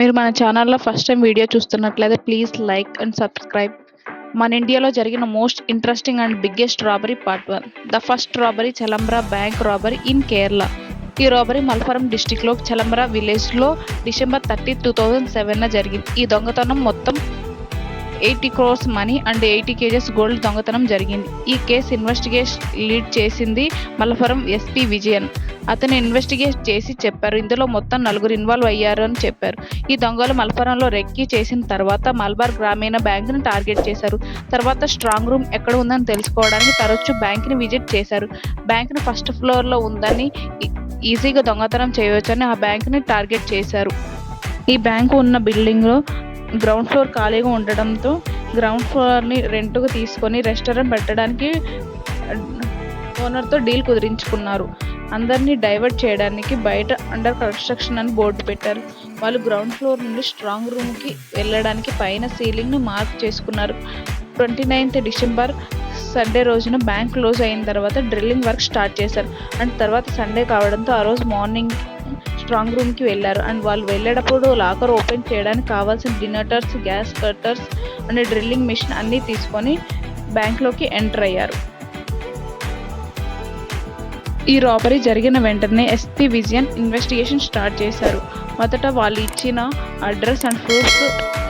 మీరు మన ఛానల్లో ఫస్ట్ టైం వీడియో చూస్తున్నట్లయితే ప్లీజ్ లైక్ అండ్ సబ్స్క్రైబ్. మన ఇండియాలో జరిగిన most interesting and biggest robbery part 1. The first robbery Chelembra bank robbery in Kerala. ఈ రాబరీ మల్పురం డిస్టిక్లో చలంబ్రా విలేజ్లో December 30, 2007న జరిగింది. ఈ దొంగతనం మొత్తం 80 crores money and 80 kgs gold దొంగతనం జరిగింది. ఈ కేసు ఇన్వెస్టిగేషన్ లీడ్ చేసింది మల్పురం ఎస్పీ విజయన్. అతను ఇన్వెస్టిగేట్ చేసి చెప్పారు, ఇందులో మొత్తం 4 ఇన్వాల్వ్ అయ్యారు అని చెప్పారు. ఈ దొంగలు మల్పురంలో రెక్కి చేసిన తర్వాత మలబార్ గ్రామీణ బ్యాంకును టార్గెట్ చేశారు. తర్వాత స్ట్రాంగ్ రూమ్ ఎక్కడ ఉందని తెలుసుకోవడానికి తరచూ బ్యాంకుని విజిట్ చేశారు. బ్యాంకుని ఫస్ట్ ఫ్లోర్లో ఉందని, ఈజీగా దొంగతనం చేయవచ్చని ఆ బ్యాంకుని టార్గెట్ చేశారు. ఈ బ్యాంకు ఉన్న బిల్డింగ్లో గ్రౌండ్ ఫ్లోర్ ఖాళీగా ఉండడంతో గ్రౌండ్ ఫ్లోర్ని రెంట్కు తీసుకొని రెస్టారెంట్ పెట్టడానికి ఓనర్తో డీల్ కుదిరించుకున్నారు. అందరినీ డైవర్ట్ చేయడానికి బయట అండర్ కన్స్ట్రక్షన్ అని బోర్డు పెట్టారు. వాళ్ళు గ్రౌండ్ ఫ్లోర్ నుండి స్ట్రాంగ్ రూమ్కి వెళ్ళడానికి పైన సీలింగ్ని మార్క్ చేసుకున్నారు. 29th December సండే రోజున బ్యాంక్ క్లోజ్ అయిన తర్వాత డ్రిల్లింగ్ వర్క్ స్టార్ట్ చేశారు. అండ్ తర్వాత సండే కావడంతో ఆ రోజు మార్నింగ్ స్ట్రాంగ్ రూమ్కి వెళ్ళారు. అండ్ వాళ్ళు వెళ్ళేటప్పుడు లాకర్ ఓపెన్ చేయడానికి కావాల్సిన detonators, gas cutters and drilling machine అన్నీ తీసుకొని బ్యాంక్లోకి ఎంటర్ అయ్యారు. ఈ రాబరీ జరిగిన వెంటనే ఎస్పీ విజయన్ ఇన్వెస్టిగేషన్ స్టార్ట్ చేశారు. మొదట వాళ్ళు ఇచ్చిన అడ్రస్ అండ్ ప్రూఫ్స్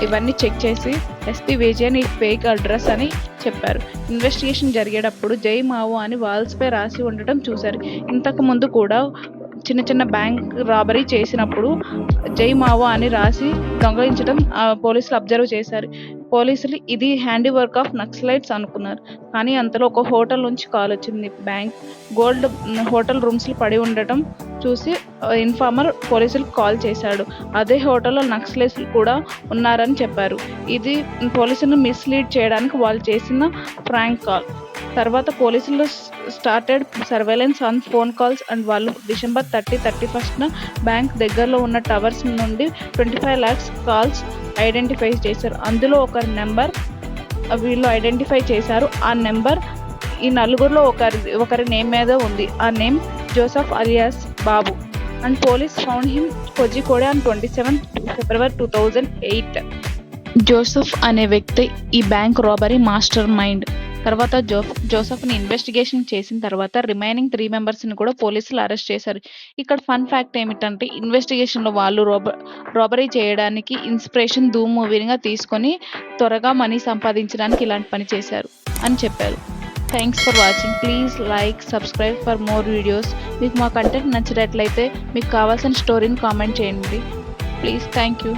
ఇవన్నీ చెక్ చేసి ఎస్పీ విజయన్ ఈ ఫేక్ అడ్రస్ అని చెప్పారు. ఇన్వెస్టిగేషన్ జరిగేటప్పుడు జై మావో అని వాల్స్పై రాసి ఉండటం చూశారు. ఇంతకు ముందు కూడా చిన్న బ్యాంక్ రాబరీ చేసినప్పుడు జై మావో అని రాసి దొంగలించడం పోలీసులు అబ్జర్వ్ చేశారు. పోలీసులు ఇది హ్యాండీ వర్క్ ఆఫ్ నక్సలైట్స్ అనుకున్నారు. కానీ అంతలో ఒక హోటల్ నుంచి కాల్ వచ్చింది. బ్యాంక్ గోల్డ్ హోటల్ రూమ్స్లో పడి ఉండటం చూసి ఇన్ఫార్మర్ పోలీసులకు కాల్ చేశాడు. అదే హోటల్లో నక్సలైట్స్ కూడా ఉన్నారని చెప్పారు. ఇది పోలీసులను మిస్లీడ్ చేయడానికి వాళ్ళు చేసిన ఫ్రాంక్ కాల్. తర్వాత పోలీసులు started surveillance on phone calls and వాళ్ళు December 30, 31న బ్యాంక్ దగ్గరలో ఉన్న టవర్స్ నుండి 25 lakhs కాల్స్ ఐడెంటిఫై చేశారు. అందులో ఒక నెంబర్ వీళ్ళు ఐడెంటిఫై చేశారు. ఆ నెంబర్ ఈ నలుగురిలో ఒకరి నేమ్ మీద ఉంది. ఆ name Joseph alias Babu. And police found him Kozhikode on 27 February 2008. Joseph అనే వ్యక్తి ఈ బ్యాంక్ రాబరీ మాస్టర్ మైండ్. తర్వాత జోసెఫ్ని ఇన్వెస్టిగేషన్ చేసిన తర్వాత రిమైనింగ్ 3 మెంబర్స్ని కూడా పోలీసులు అరెస్ట్ చేశారు. ఇక్కడ ఫన్ ఫ్యాక్ట్ ఏమిటంటే ఇన్వెస్టిగేషన్లో వాళ్ళు రాబరీ చేయడానికి ఇన్స్పిరేషన్ ధూమ్ మూవీగా తీసుకొని త్వరగా మనీ సంపాదించడానికి ఇలాంటి పని చేశారు అని చెప్పారు. Thanks for watching. Please like, subscribe for more videos. మీకు మా కంటెంట్ నచ్చినట్లయితే మీకు కావాల్సిన స్టోరీని కామెంట్ చేయండి ప్లీజ్. Thank you.